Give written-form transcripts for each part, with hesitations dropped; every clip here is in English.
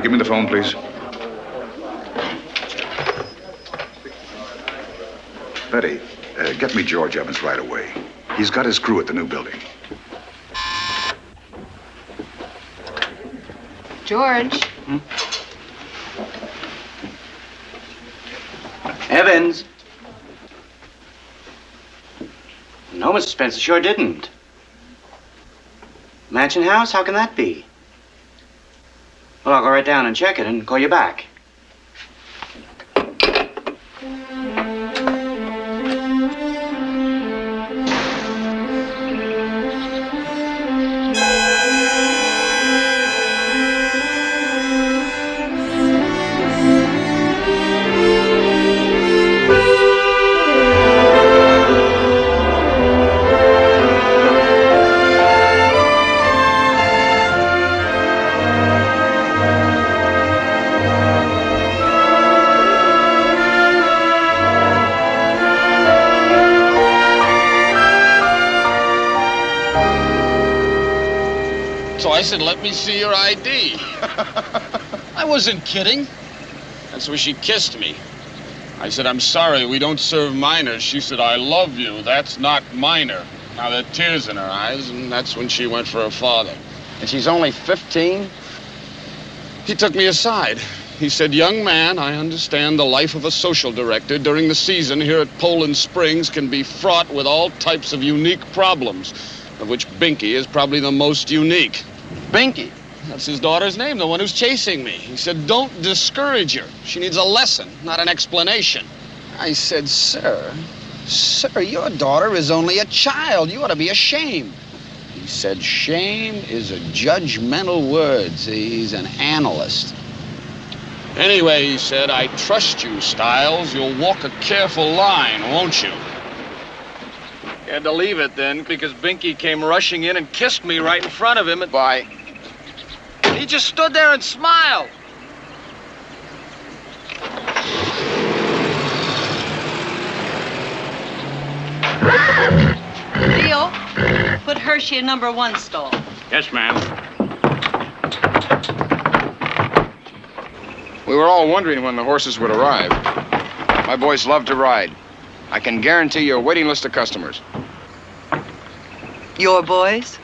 give me the phone, please. Betty, get me George Evans right away. He's got his crew at the new building. George? Evans? No, Mr. Spencer, sure didn't. Mansion house? How can that be? Well, I'll go right down and check it and call you back. I said, let me see your ID. I wasn't kidding. That's where she kissed me. I said, I'm sorry, we don't serve minors. She said, I love you. That's not minor. Now, there are tears in her eyes, and that's when she went for her father. And she's only 15. He took me aside. He said, young man, I understand the life of a social director during the season here at Poland Springs can be fraught with all types of unique problems, of which Binky is probably the most unique. Binky? That's his daughter's name, the one who's chasing me. He said, don't discourage her. She needs a lesson, not an explanation. I said, sir, your daughter is only a child. You ought to be ashamed. He said, shame is a judgmental word. See, he's an analyst. Anyway, he said, I trust you, Stiles. You'll walk a careful line, won't you? He had to leave it then because Binky came rushing in and kissed me right in front of him. Bye. He just stood there and smiled. Leo, put Hershey in #1 stall. Yes, ma'am. We were all wondering when the horses would arrive. My boys love to ride. I can guarantee you a waiting list of customers. Your boys?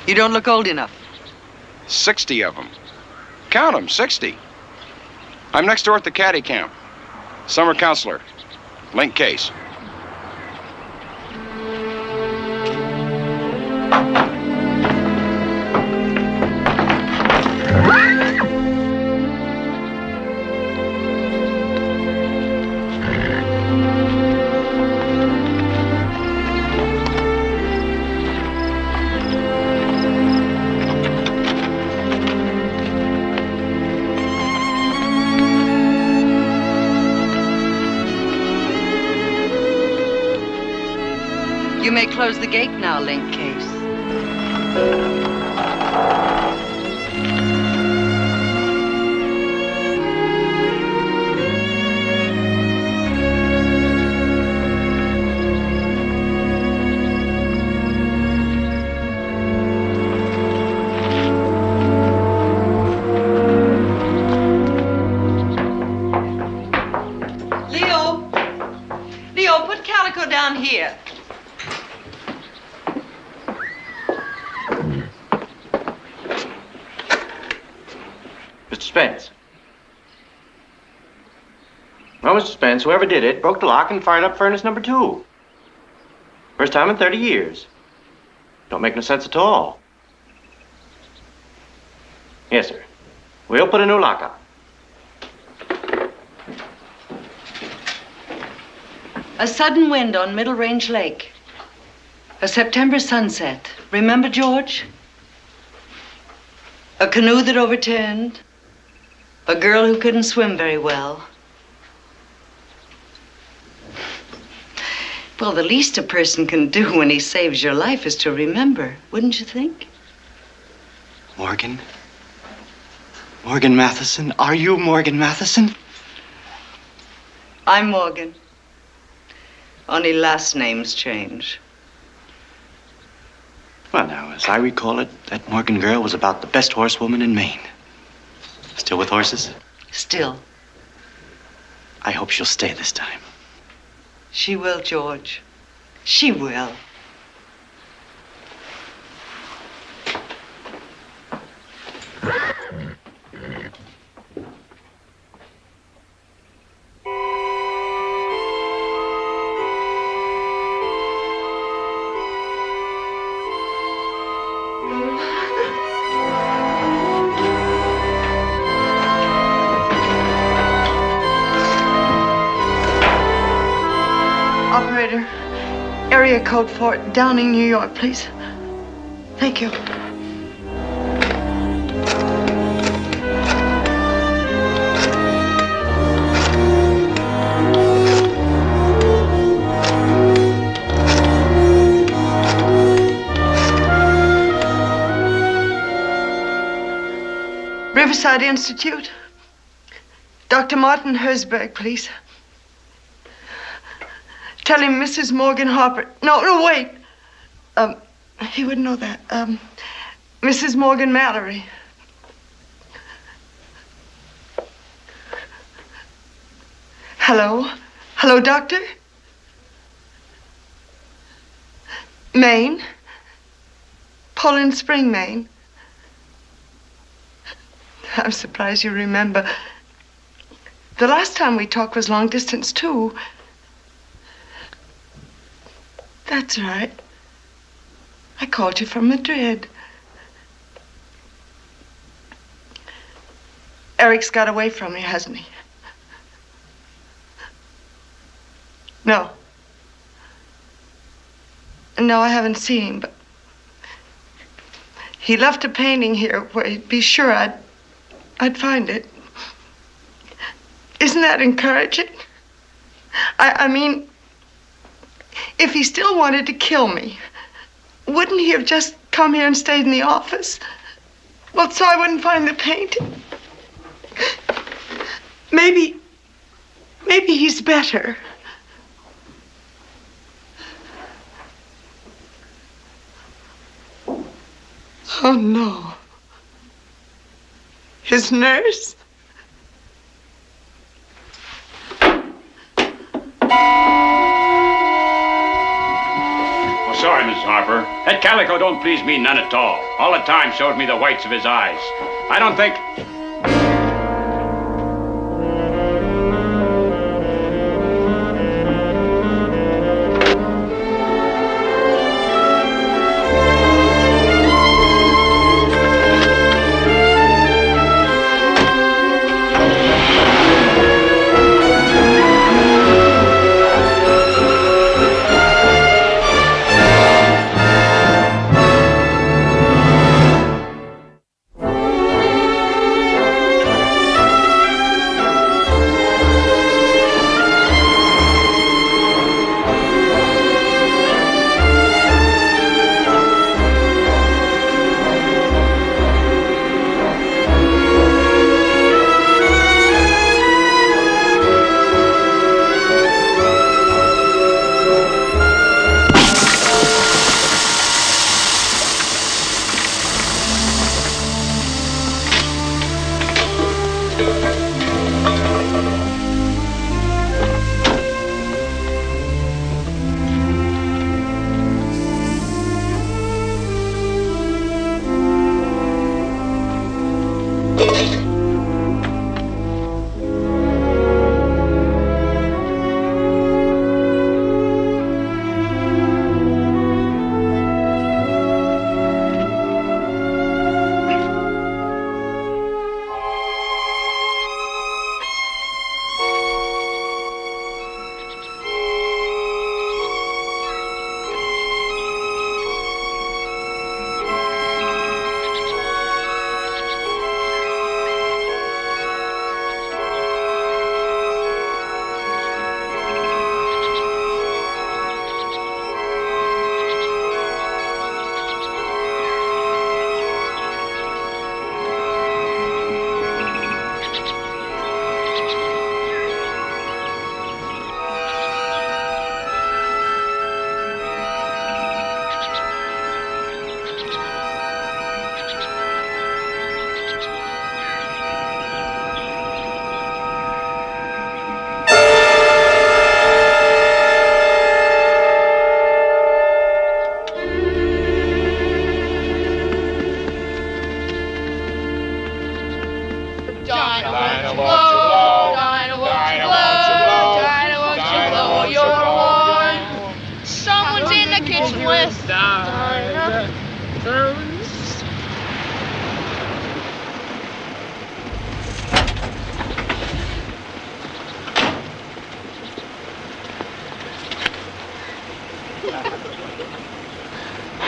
You don't look old enough. 60 of them. Count them, 60. I'm next door at the caddy camp. Summer counselor. Link case. You may close the gate now, Link Case. Leo, put Calico down here. Mr. Spence. Well, Mr. Spence, whoever did it broke the lock and fired up furnace #2. First time in 30 years. Don't make no sense at all. Yes, sir. We'll put a new lock up. A sudden wind on Middle Range Lake. A September sunset. Remember, George? A canoe that overturned. A girl who couldn't swim very well. Well, the least a person can do when he saves your life is to remember, wouldn't you think? Morgan? Morgan Matheson? Are you Morgan Matheson? I'm Morgan. Only last names change. Well, now, as I recall it, that Morgan girl was about the best horsewoman in Maine. Still with horses? Still. I hope she'll stay this time. She will, George. She will. Operator, area code for Downing, New York, please. Thank you. Riverside Institute. Dr. Martin Herzberg, please. Tell him Mrs. Morgan Harper. No, wait. He wouldn't know that. Mrs. Morgan Mallory. Hello? Hello, doctor? Maine? Poland Spring, Maine. I'm surprised you remember. The last time we talked was long distance, too. That's right. I called you from Madrid. Eric's got away from you, hasn't he? No. No, I haven't seen him, but he left a painting here where he'd be sure I'd find it. Isn't that encouraging? I mean, if he still wanted to kill me, wouldn't he have just come here and stayed in the office? Well, so I wouldn't find the painting. Maybe he's better. Oh, no. His nurse? Sorry, Mrs. Harper. That calico don't please me none at all. All the time shows me the whites of his eyes. I don't think...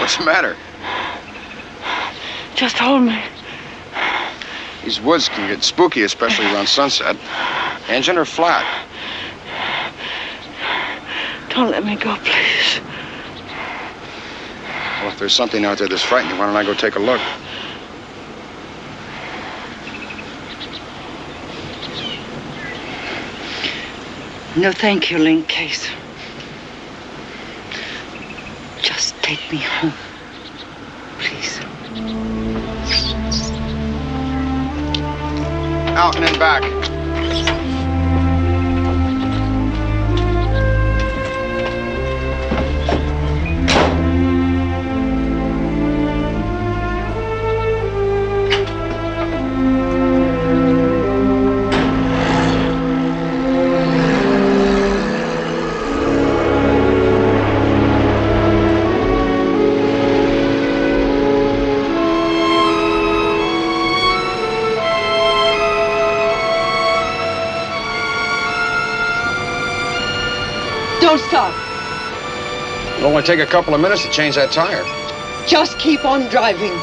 What's the matter? Just hold me. These woods can get spooky, especially around sunset. Engine or flat? Don't let me go, please. Well, if there's something out there that's frightening, why don't I go take a look? No, thank you, Link Case. Just take me home, please. Out and then back. Don't stop. It'll only take a couple of minutes to change that tire. Just keep on driving.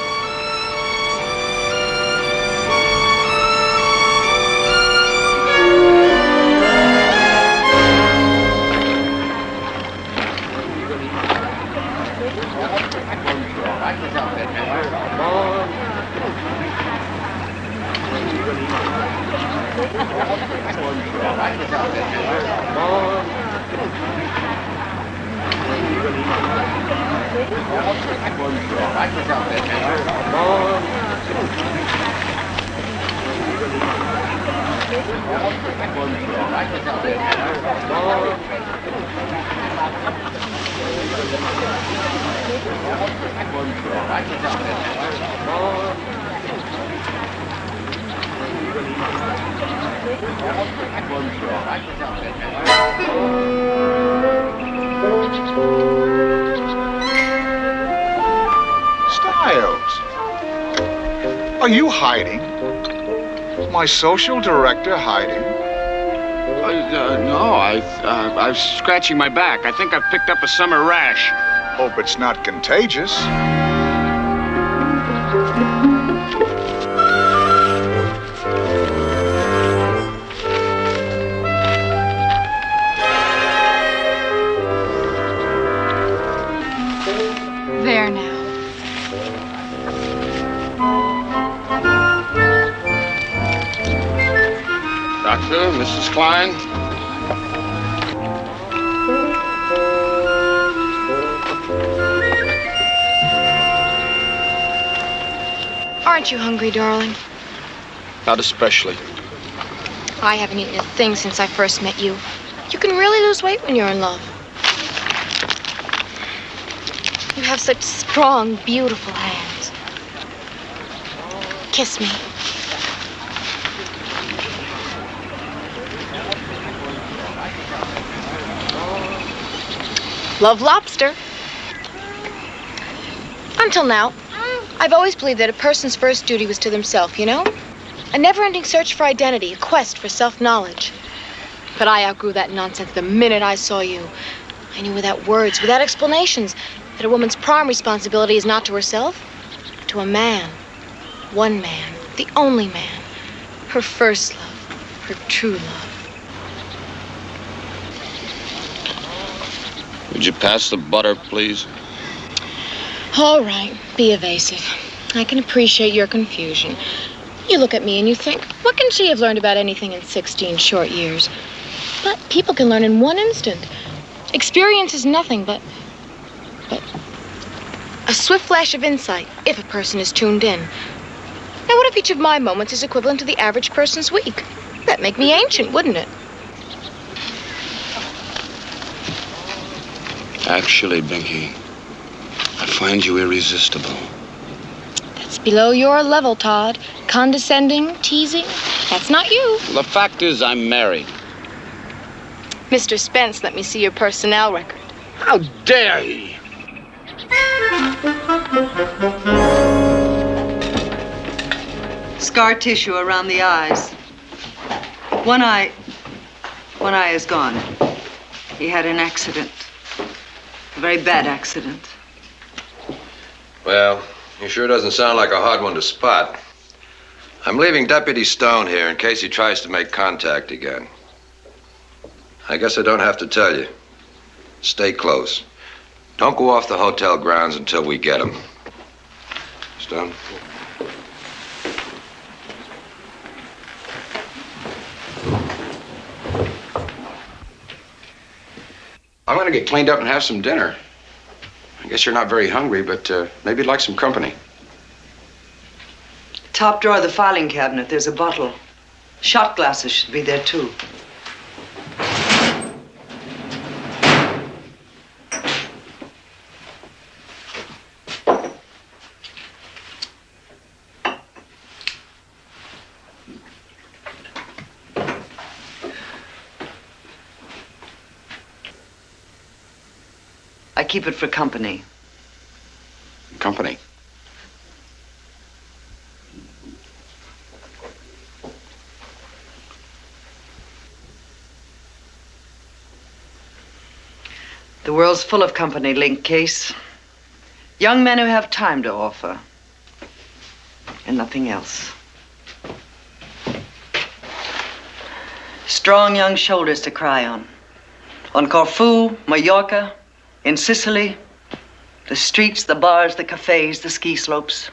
Stiles, are you hiding? My social director hiding? No, I was scratching my back. I think I picked up a summer rash. Hope it's not contagious. There now. Doctor, Mrs. Klein. Aren't you hungry, darling? Not especially. I haven't eaten a thing since I first met you. You can really lose weight when you're in love. You have such strong, beautiful hands. Kiss me. Love lobster. Until now, I've always believed that a person's first duty was to themselves, you know? A never-ending search for identity, a quest for self-knowledge. But I outgrew that nonsense the minute I saw you. I knew without words, without explanations, that a woman's prime responsibility is not to herself, but to a man. One man, the only man. Her first love, her true love. Would you pass the butter, please? All right, be evasive. I can appreciate your confusion. You look at me and you think, what can she have learned about anything in 16 short years? But people can learn in one instant. Experience is nothing but a swift flash of insight, if a person is tuned in. Now, what if each of my moments is equivalent to the average person's week? That'd make me ancient, wouldn't it? Actually, Binky, I find you irresistible. That's below your level, Todd. Condescending, teasing, that's not you. The fact is, I'm married. Mr. Spence, let me see your personnel record. How dare he? Scar tissue around the eyes. One eye is gone. He had an accident. A very bad accident. Well, he sure doesn't sound like a hard one to spot. I'm leaving Deputy Stone here in case he tries to make contact again. I guess I don't have to tell you. Stay close. Don't go off the hotel grounds until we get him. Stone? I'm gonna get cleaned up and have some dinner. I guess you're not very hungry, but maybe you'd like some company. Top drawer of the filing cabinet, there's a bottle. Shot glasses should be there, too. I keep it for company. Company? The world's full of company, Link Case. Young men who have time to offer. And nothing else. Strong young shoulders to cry on. On Corfu, Mallorca, in Sicily, the streets, the bars, the cafes, the ski slopes.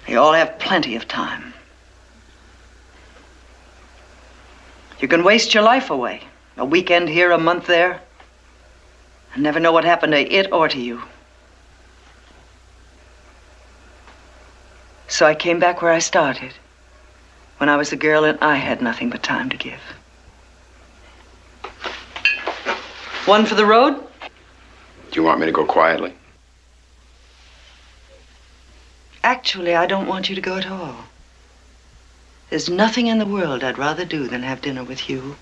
They all have plenty of time. You can waste your life away. A weekend here, a month there. And never know what happened to it or to you. So I came back where I started. When I was a girl and I had nothing but time to give. One for the road? Do you want me to go quietly? Actually, I don't want you to go at all. There's nothing in the world I'd rather do than have dinner with you.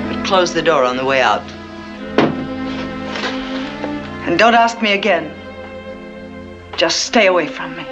But close the door on the way out. And don't ask me again. Just stay away from me.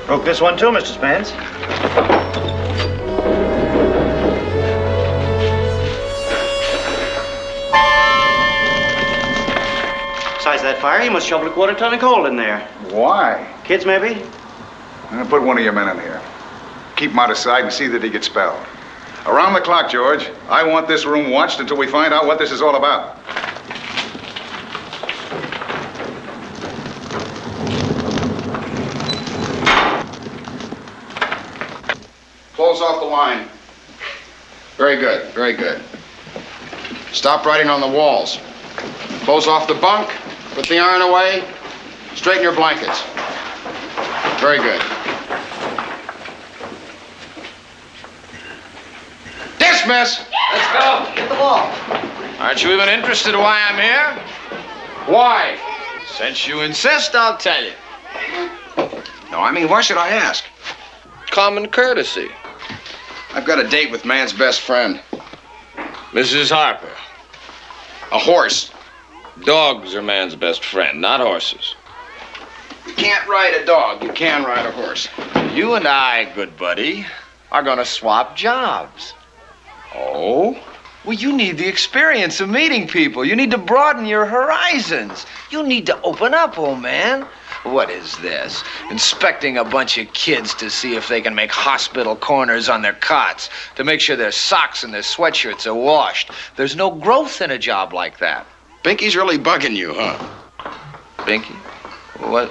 Broke this one too, Mr. Spence. Besides that fire, you must shovel a quarter ton of coal in there. Why? Kids, maybe? Put one of your men in here. Keep him out of sight and see that he gets expelled. Around the clock, George. I want this room watched until we find out what this is all about. Close off the line. Very good, very good. Stop writing on the walls. Close off the bunk, put the iron away, straighten your blankets. Very good. Dismiss! Let's go. Get the ball. Aren't you even interested in why I'm here? Why? Since you insist, I'll tell you. No, I mean, why should I ask? Common courtesy. I've got a date with man's best friend. Mrs. Harper. A horse. Dogs are man's best friend, not horses. You can't ride a dog, you can ride a horse. You and I, good buddy, are gonna swap jobs. Oh? Well, you need the experience of meeting people. You need to broaden your horizons. You need to open up, old man. What is this? Inspecting a bunch of kids to see if they can make hospital corners on their cots, to make sure their socks and their sweatshirts are washed. There's no growth in a job like that. Binky's really bugging you, huh? Binky?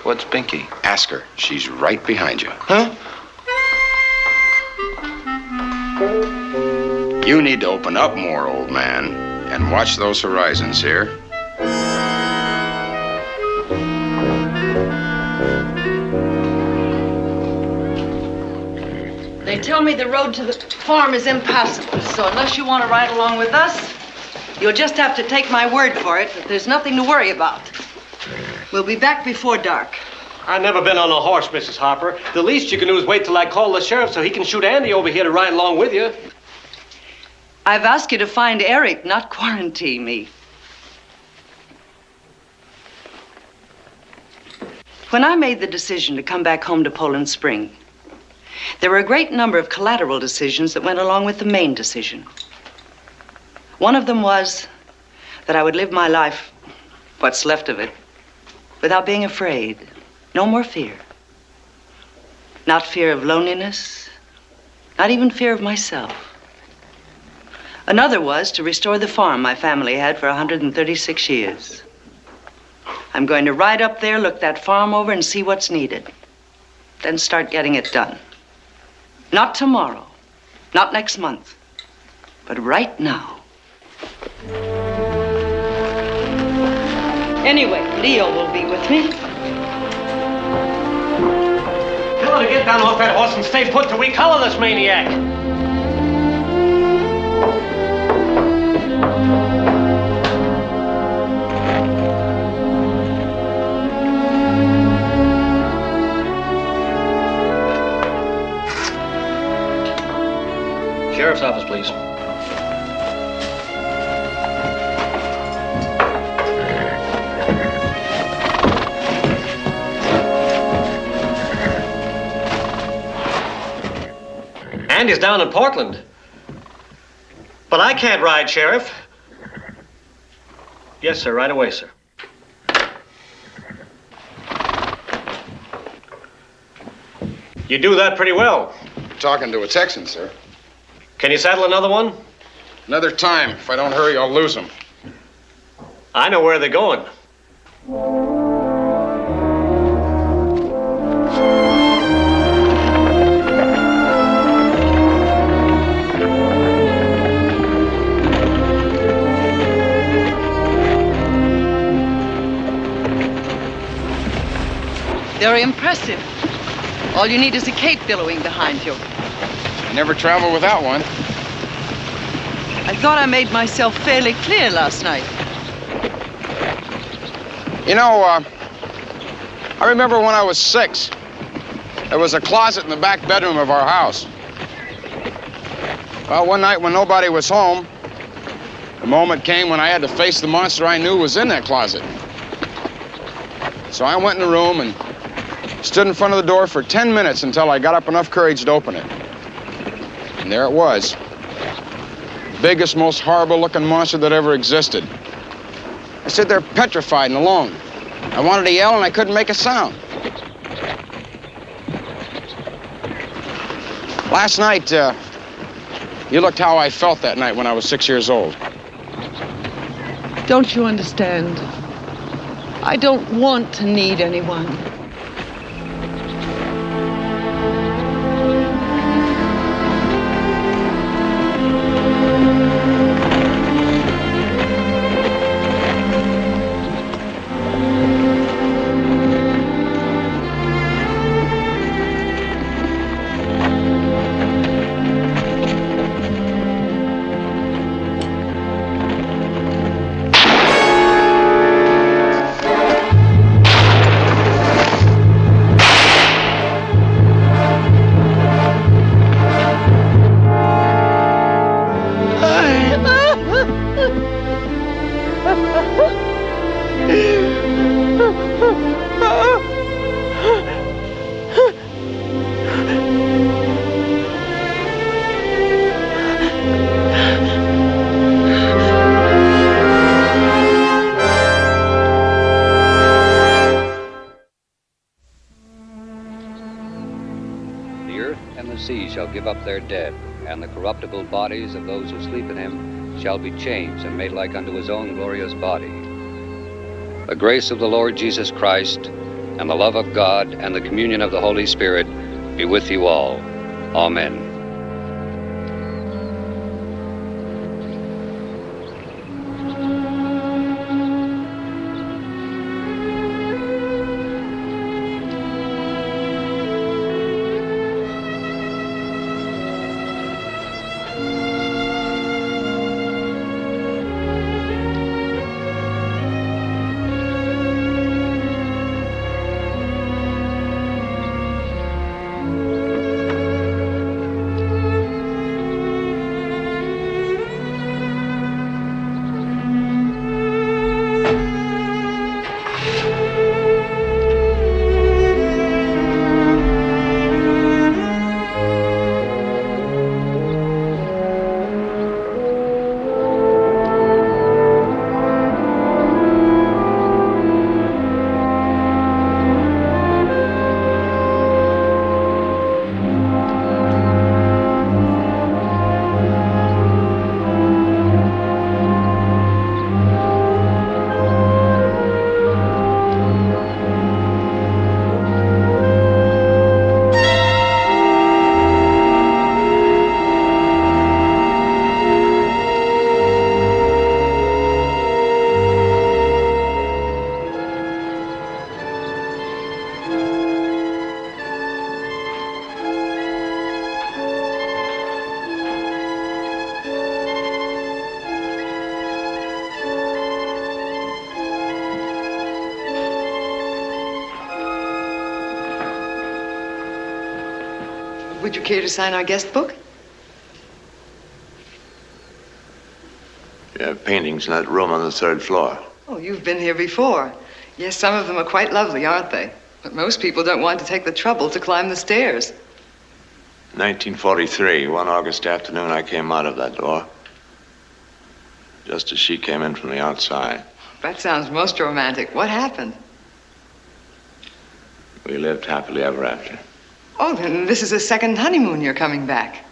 What's Binky? Ask her. She's right behind you. Huh? You need to open up more, old man, and watch those horizons here. They tell me the road to the farm is impassable, so unless you want to ride along with us, you'll just have to take my word for it that there's nothing to worry about. We'll be back before dark. I've never been on a horse, Mrs. Harper. The least you can do is wait till I call the sheriff so he can shoot Andy over here to ride along with you. I've asked you to find Eric, not quarantine me. When I made the decision to come back home to Poland Spring, there were a great number of collateral decisions that went along with the main decision. One of them was that I would live my life, what's left of it, without being afraid. No more fear. Not fear of loneliness, not even fear of myself. Another was to restore the farm my family had for 136 years. I'm going to ride up there, look that farm over, and see what's needed. Then start getting it done. Not tomorrow, not next month, but right now. Anyway, Leo will be with me. Tell her to get down off that horse and stay put till we collar this maniac. Sheriff's office, please. Andy's down in Portland. But I can't ride, Sheriff. Yes, sir. Right away, sir. You do that pretty well. Talking to a Texan, sir. Can you saddle another one? Another time. If I don't hurry, I'll lose them. I know where they're going. They're impressive. All you need is a cape billowing behind you. I never travel without one. I thought I made myself fairly clear last night. You know, I remember when I was 6, there was a closet in the back bedroom of our house. Well, one night when nobody was home, the moment came when I had to face the monster I knew was in that closet. So I went in the room and stood in front of the door for 10 minutes until I got up enough courage to open it. And there it was. The biggest, most horrible-looking monster that ever existed. I stood there petrified and alone. I wanted to yell and I couldn't make a sound. Last night, you looked how I felt that night when I was 6 years old. Don't you understand? I don't want to need anyone. Give up their dead, and the corruptible bodies of those who sleep in him shall be changed and made like unto his own glorious body. The grace of the Lord Jesus Christ, and the love of God, and the communion of the Holy Spirit be with you all. Amen. Would you care to sign our guest book? You have paintings in that room on the 3rd floor. Oh, you've been here before. Yes, some of them are quite lovely, aren't they? But most people don't want to take the trouble to climb the stairs. 1943, one August afternoon, I came out of that door. Just as she came in from the outside. That sounds most romantic. What happened? We lived happily ever after. Oh, then this is a second honeymoon you're coming back.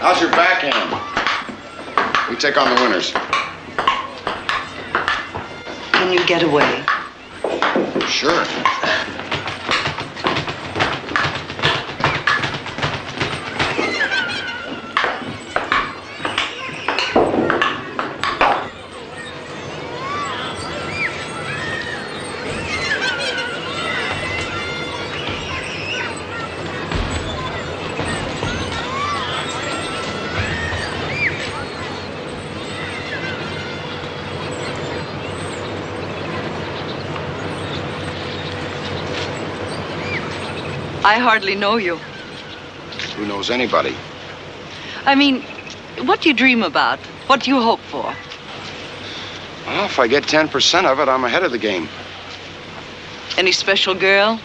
How's your backhand? We take on the winners. Can you get away? Sure. I hardly know you. Who knows anybody? I mean, what do you dream about? What do you hope for? Well, if I get 10% of it, I'm ahead of the game. Any special girl?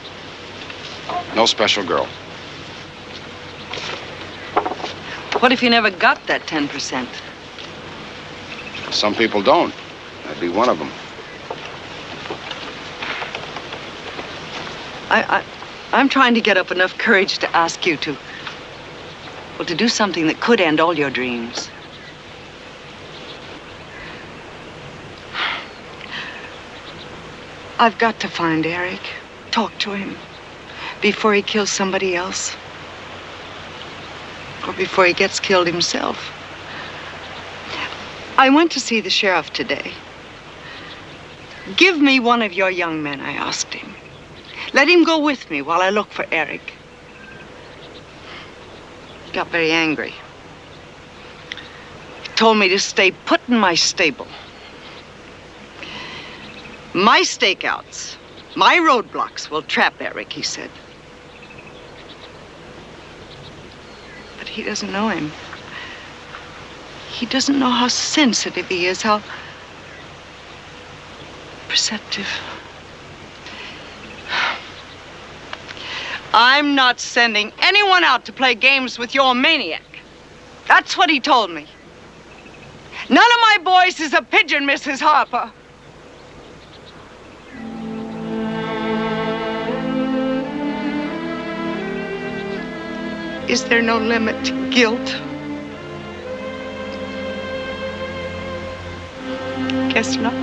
No special girl. What if you never got that 10%? Some people don't. I'd be one of them. I'm trying to get up enough courage to ask you to, well, to do something that could end all your dreams. I've got to find Eric, talk to him, before he kills somebody else, or before he gets killed himself. I went to see the sheriff today. Give me one of your young men, I asked him. Let him go with me while I look for Eric. He got very angry. He told me to stay put in my stable. My stakeouts, my roadblocks will trap Eric, he said. But he doesn't know him. He doesn't know how sensitive he is, how perceptive. I'm not sending anyone out to play games with your maniac. That's what he told me. None of my boys is a pigeon, Mrs. Harper. Is there no limit to guilt? Guess not.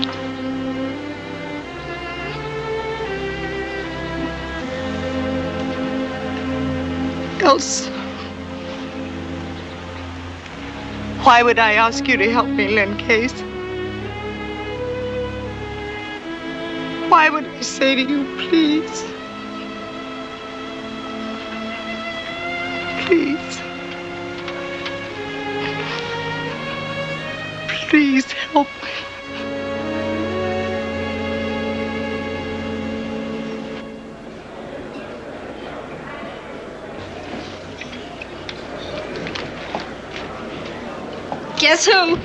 Else, why would I ask you to help me, Lynn Case? Why would I say to you, please? Please. Please help me. Guess who?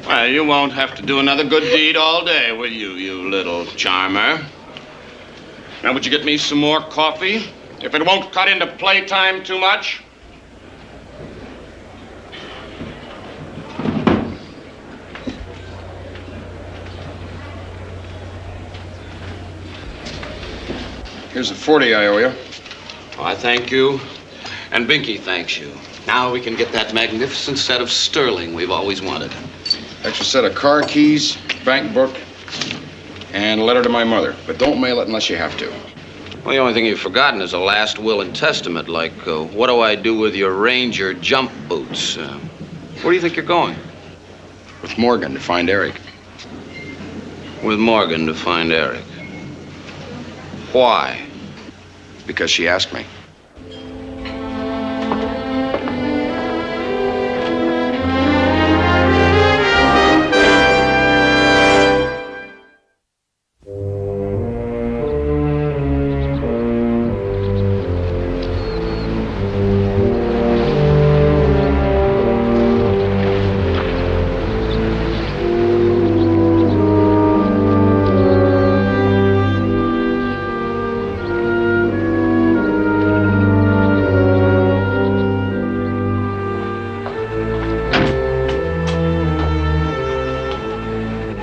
Well, you won't have to do another good deed all day, will you, you little charmer? Now, would you get me some more coffee? If it won't cut into playtime too much? Here's the 40 I owe you. Oh, I thank you. And Binky thanks you. Now we can get that magnificent set of sterling we've always wanted. Extra set of car keys, bank book, and a letter to my mother. But don't mail it unless you have to. Well, the only thing you've forgotten is a last will and testament, like, what do I do with your Ranger jump boots? Where do you think you're going? With Morgan to find Eric. With Morgan to find Eric. Why? Because she asked me.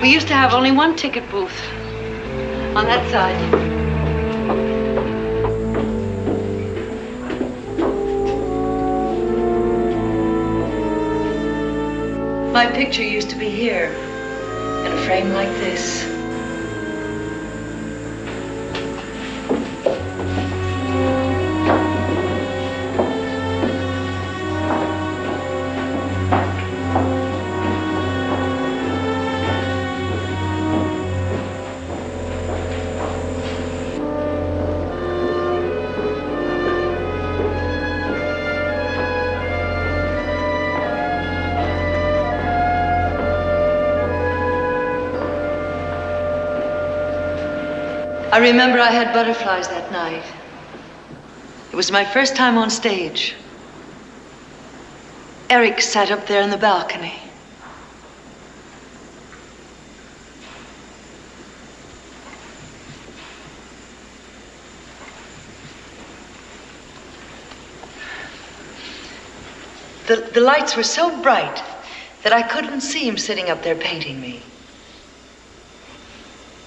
We used to have only one ticket booth on that side. My picture used to be here, in a frame like this. I remember I had butterflies that night. It was my first time on stage. Eric sat up there in the balcony. The lights were so bright that I couldn't see him sitting up there painting me.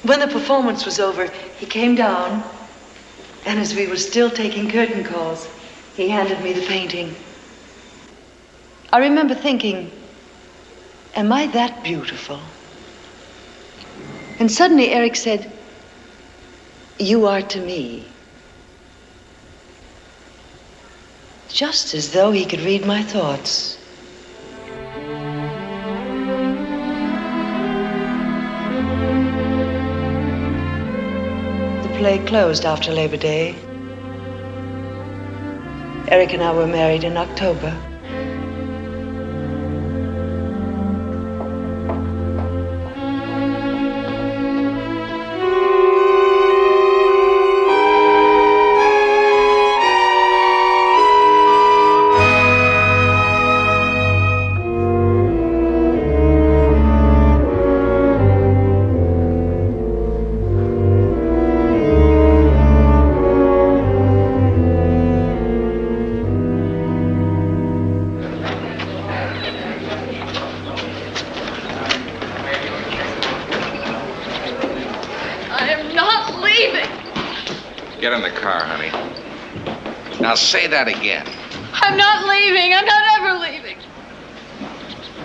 When the performance was over, he came down, and as we were still taking curtain calls, he handed me the painting. I remember thinking, am I that beautiful? And suddenly Eric said, you are to me. Just as though he could read my thoughts. The play closed after Labor Day. Eric and I were married in October. Get in the car, honey. Now say that again. I'm not leaving. I'm not ever leaving.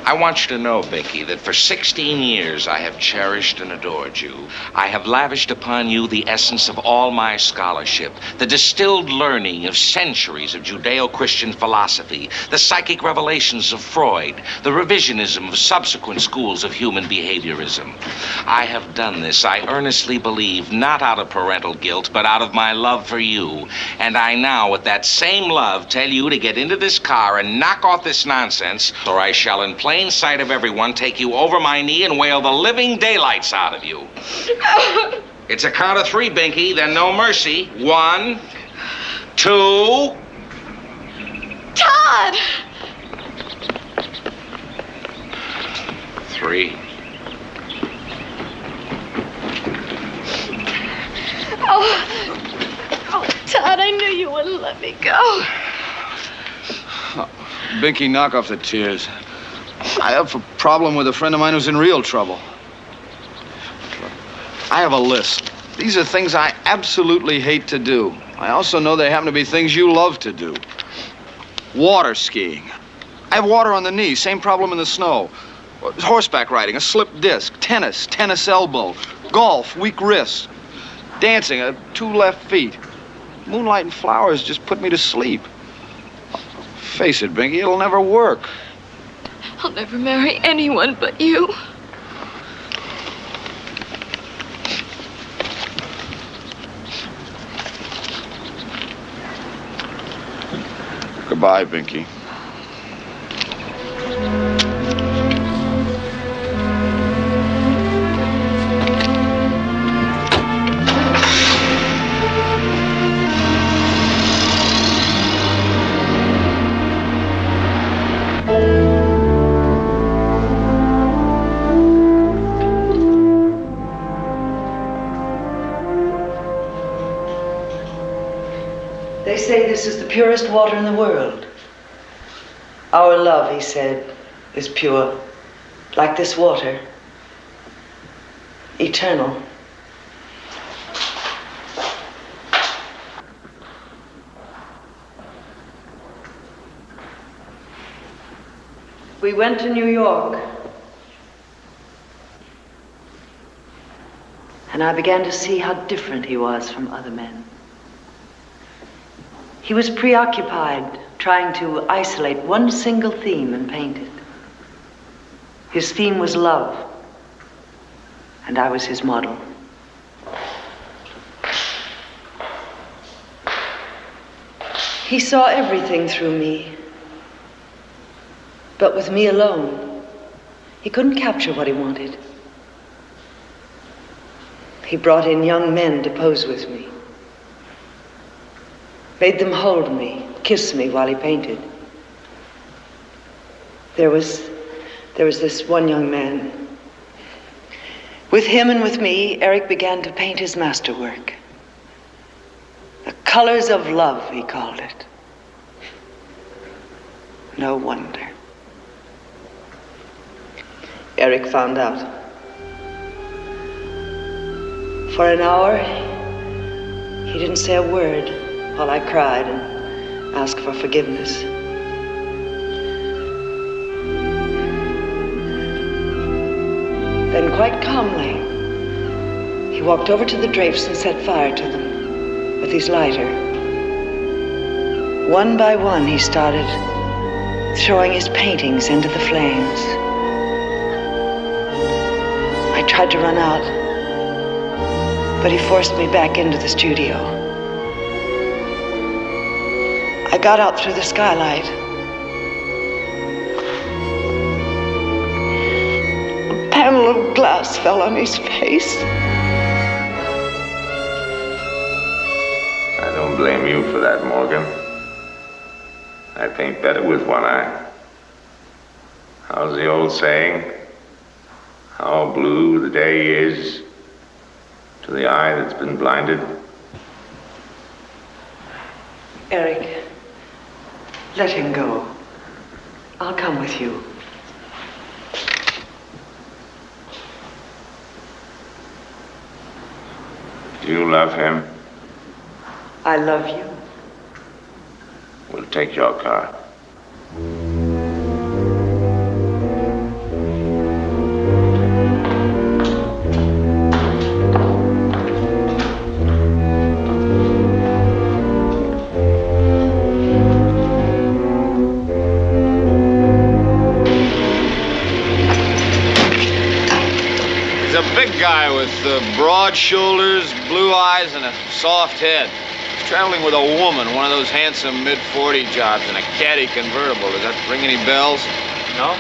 I want you to know, Binky, that for 16 years I have cherished and adored you. I have lavished upon you the essence of all my scholarship, the distilled learning of centuries of Judeo-Christian philosophy, the psychic revelations of Freud, the revisionism of subsequent schools of human behaviorism. I have done this, I earnestly believe, not out of parental guilt, but out of my love for you. And I now, with that same love, tell you to get into this car and knock off this nonsense, or I shall in plain sight of everyone take you over my knee and wail the living daylights out of you. It's a count of 3, Binky, then no mercy. 1, 2... Todd! 3. Oh, Todd, I knew you wouldn't let me go. Binky, knock off the tears. I have a problem with a friend of mine who's in real trouble. I have a list. These are things I absolutely hate to do. I also know they happen to be things you love to do. Water skiing. I have water on the knee, same problem in the snow. Horseback riding, a slipped disc. Tennis, tennis elbow. Golf, weak wrist. Dancing, 2 left feet. Moonlight and flowers just put me to sleep. Face it, Binky, it'll never work. I'll never marry anyone but you. Goodbye, Binky. They say this is the purest water in the world. Our love, he said, is pure, like this water, eternal. We went to New York, and I began to see how different he was from other men. He was preoccupied trying to isolate one single theme and paint it. His theme was love, and I was his model. He saw everything through me, but with me alone, he couldn't capture what he wanted. He brought in young men to pose with me. Made them hold me, kiss me while he painted. There was this one young man. With him and with me, Eric began to paint his masterwork. The colors of love, he called it. No wonder. Eric found out. For an hour, he didn't say a word while I cried and asked for forgiveness. Then quite calmly, he walked over to the drapes and set fire to them with his lighter. One by one, he started throwing his paintings into the flames. I tried to run out, but he forced me back into the studio. I got out through the skylight. A panel of glass fell on his face. I don't blame you for that, Morgan. I paint better with one eye. How's the old saying? How blue the day is to the eye that's been blinded. Eric, let him go. I'll come with you. Do you love him? I love you. We'll take your car. Guy with broad shoulders, blue eyes, and a soft head. He's traveling with a woman, one of those handsome mid-40 jobs in a caddy convertible. Does that ring any bells? No?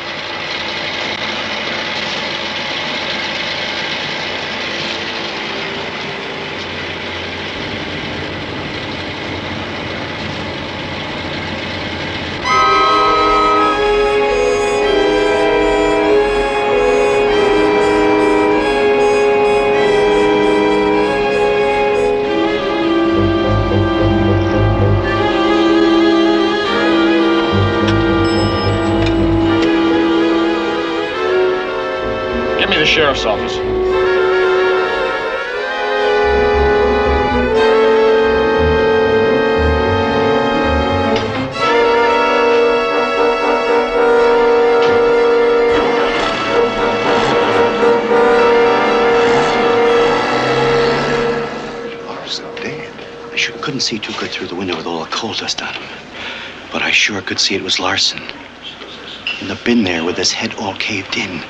sheriff's office. Couldn't see too good through the window with all the coal dust on him. But I sure could see it was Larson. In the bin there with his head all caved in.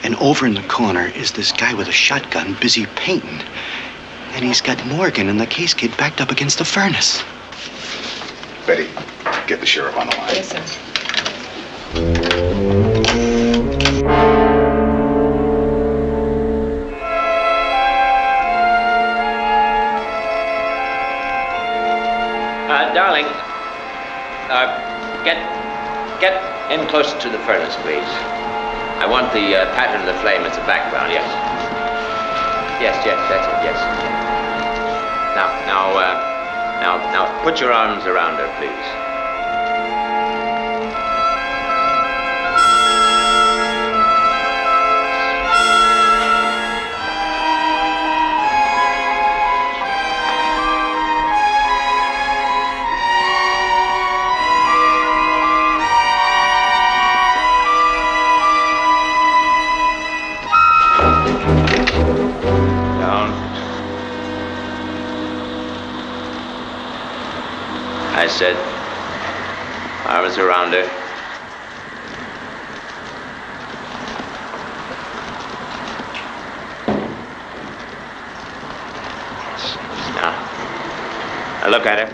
And over in the corner is this guy with a shotgun busy painting. And he's got Morgan and the case kid backed up against the furnace. Betty, get the sheriff on the line. Yes, sir. Darling, get in closer to the furnace, please. I want the pattern of the flame as a background, yes. Yes, that's it, yes. Now, put your arms around her, please. I said, arms around her. Now look at her.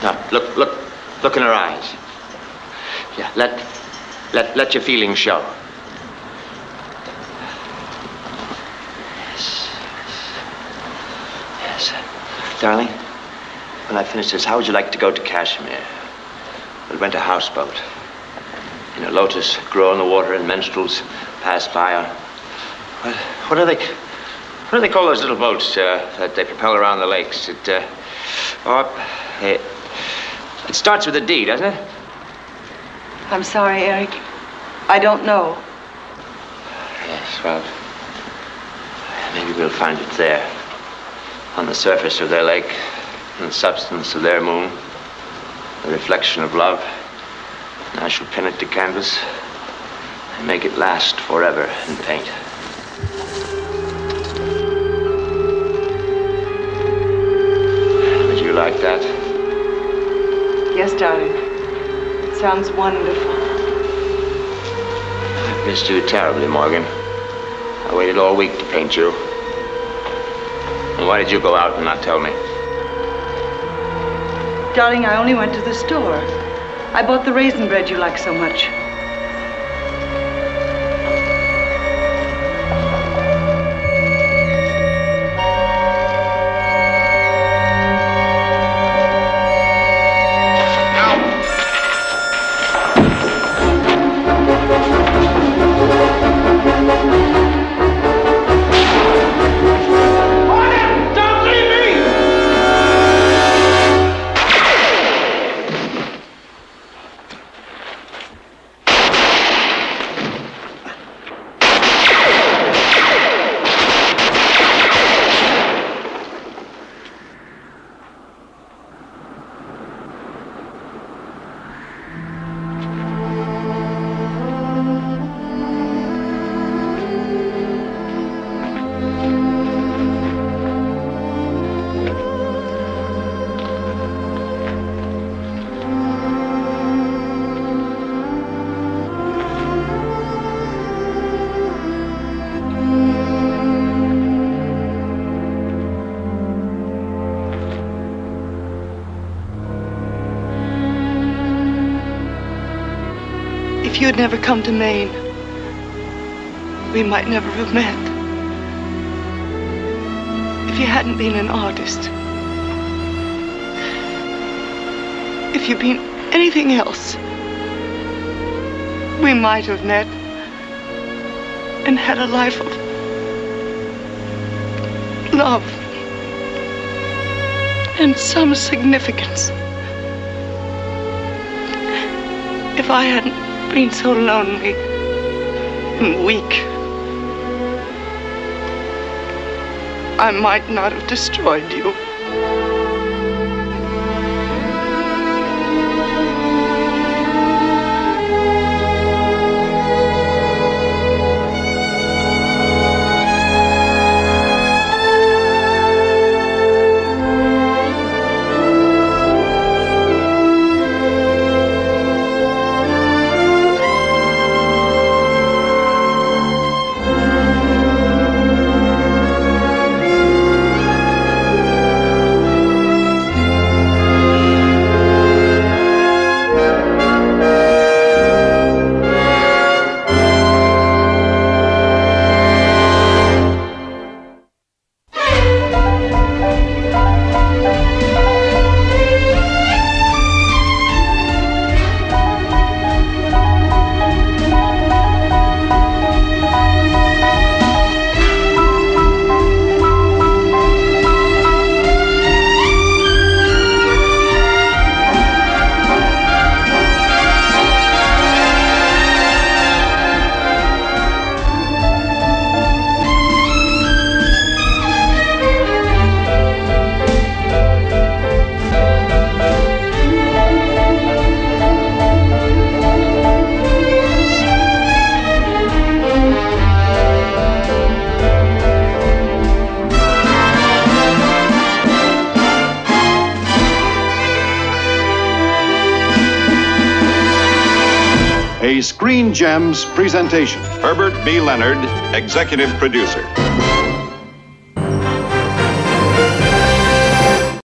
Now look in her eyes. Yeah, let your feelings show. Darling, when I finish this, how would you like to go to Kashmir? We'll rent a houseboat. You know, lotus grow in the water and minstrels pass by. What do they call those little boats that they propel around the lakes? It starts with a D, doesn't it? I'm sorry, Eric. I don't know. Yes, well, maybe we'll find it there. On the surface of their lake, in the substance of their moon, the reflection of love. And I shall pin it to canvas and make it last forever in paint. Would you like that? Yes, darling. It sounds wonderful. I've missed you terribly, Morgan. I waited all week to paint you. And why did you go out and not tell me? Darling, I only went to the store. I bought the raisin bread you like so much. If you had never come to Maine, we might never have met. If you hadn't been an artist, if you'd been anything else, we might have met and had a life of love and some significance. If I hadn't been so lonely and weak. I might not have destroyed you. A Screen Gems presentation. Herbert B. Leonard, executive producer.